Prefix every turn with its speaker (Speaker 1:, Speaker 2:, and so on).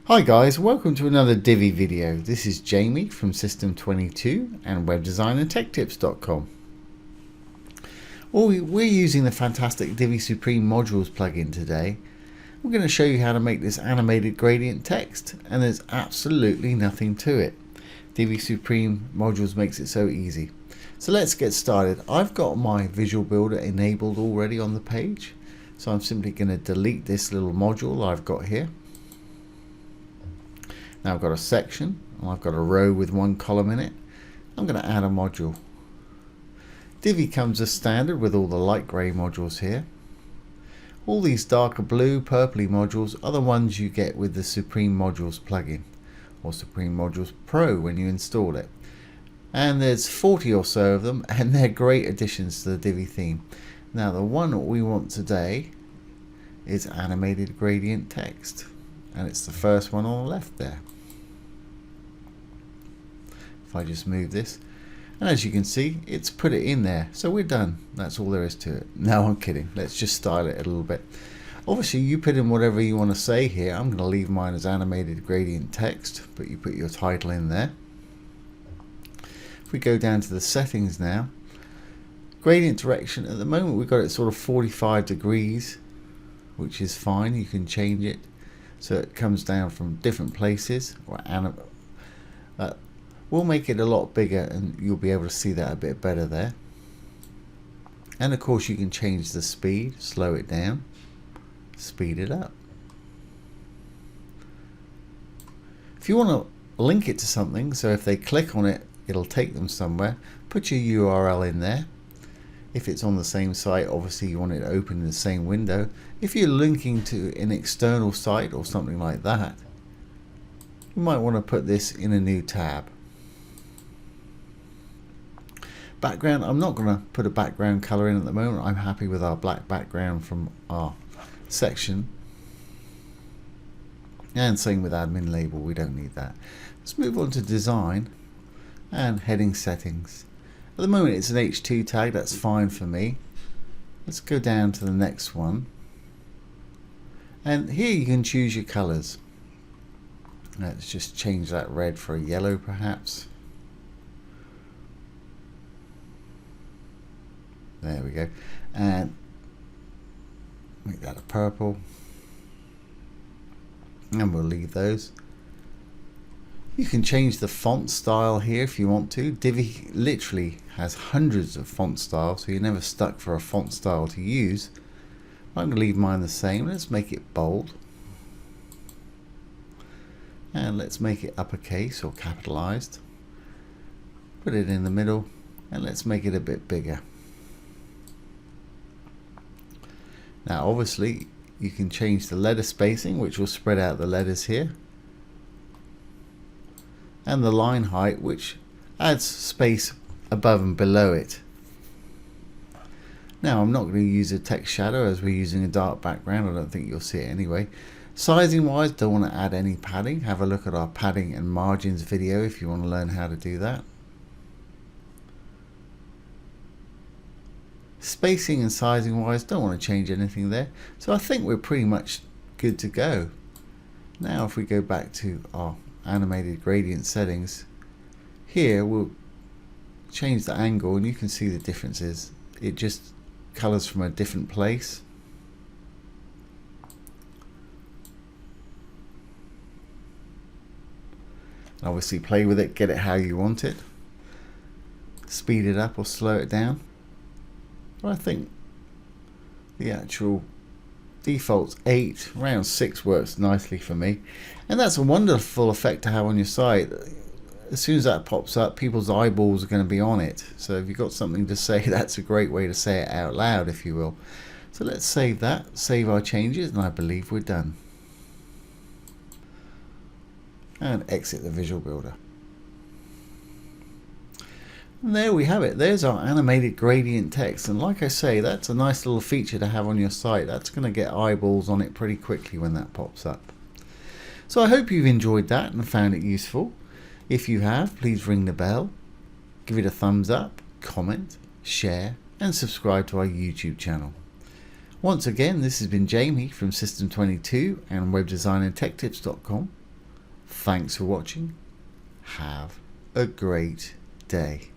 Speaker 1: Hi guys, welcome to another Divi video. This is Jamie from System22 and webdesignandtechtips.com. Well, we're using the fantastic Divi Supreme Modules plugin today. We're going to show you how to make this animated gradient text, and there's absolutely nothing to it. Divi Supreme Modules makes it so easy. So let's get started. I've got my visual builder enabled already on the page, so I'm simply going to delete this little module I've got here. Now I've got a section, and I've got a row with one column in it. I'm going to add a module. Divi comes as standard with all the light grey modules here. All these darker blue, purpley modules are the ones you get with the Supreme Modules plugin, or Supreme Modules Pro when you install it. And there's 40 or so of them, and they're great additions to the Divi theme. Now the one that we want today is animated gradient text, and it's the first one on the left there. If I just move this, and as you can see, it's put it in there, so we're done. That's all there is to it. No, I'm kidding. Let's just style it a little bit. Obviously you put in whatever you want to say here. I'm going to leave mine as animated gradient text, but you put your title in there. If we go down to the settings now, gradient direction, at the moment we've got it sort of 45 degrees, which is fine. You can change it so it comes down from different places, or we'll make it a lot bigger and you'll be able to see that a bit better there. And of course you can change the speed, slow it down, speed it up. If you want to link it to something, so if they click on it it'll take them somewhere, put your URL in there. If it's on the same site, obviously you want it open in the same window. If you're linking to an external site or something like that, you might want to put this in a new tab. Background, I'm not going to put a background color in at the moment. I'm happy with our black background from our section. And same with admin label, we don't need that. Let's move on to design and heading settings. At the moment it's an H2 tag, that's fine for me. Let's go down to the next one. And here you can choose your colors. Let's just change that red for a yellow perhaps. There we go. And make that a purple. And we'll leave those. You can change the font style here if you want to. Divi literally has hundreds of font styles, so you're never stuck for a font style to use. I'm going to leave mine the same. Let's make it bold. And let's make it uppercase or capitalized. Put it in the middle, and let's make it a bit bigger. Now obviously you can change the letter spacing, which will spread out the letters here, and the line height, which adds space above and below it. Now I'm not going to use a text shadow as we're using a dark background. I don't think you'll see it anyway. Sizing wise, don't want to add any padding. Have a look at our padding and margins video if you want to learn how to do that. Spacing and sizing wise, don't want to change anything there. So I think we're pretty much good to go. Now if we go back to our animated gradient settings, here we'll change the angle and you can see the differences. It just colors from a different place. And obviously play with it, get it how you want it. Speed it up or slow it down. But I think the actual default's 8, around 6 works nicely for me, and that's a wonderful effect to have on your site. As soon as that pops up, people's eyeballs are going to be on it, so if you've got something to say, that's a great way to say it out loud, if you will. So let's save that, save our changes, and I believe we're done. And exit the visual builder. And there we have it. There's our animated gradient text, and like I say, that's a nice little feature to have on your site. That's going to get eyeballs on it pretty quickly when that pops up. So I hope you've enjoyed that and found it useful. If you have, please ring the bell, give it a thumbs up, comment, share, and subscribe to our YouTube channel. Once again, this has been Jamie from System22 and webdesignandtechtips.com. Thanks for watching. Have a great day.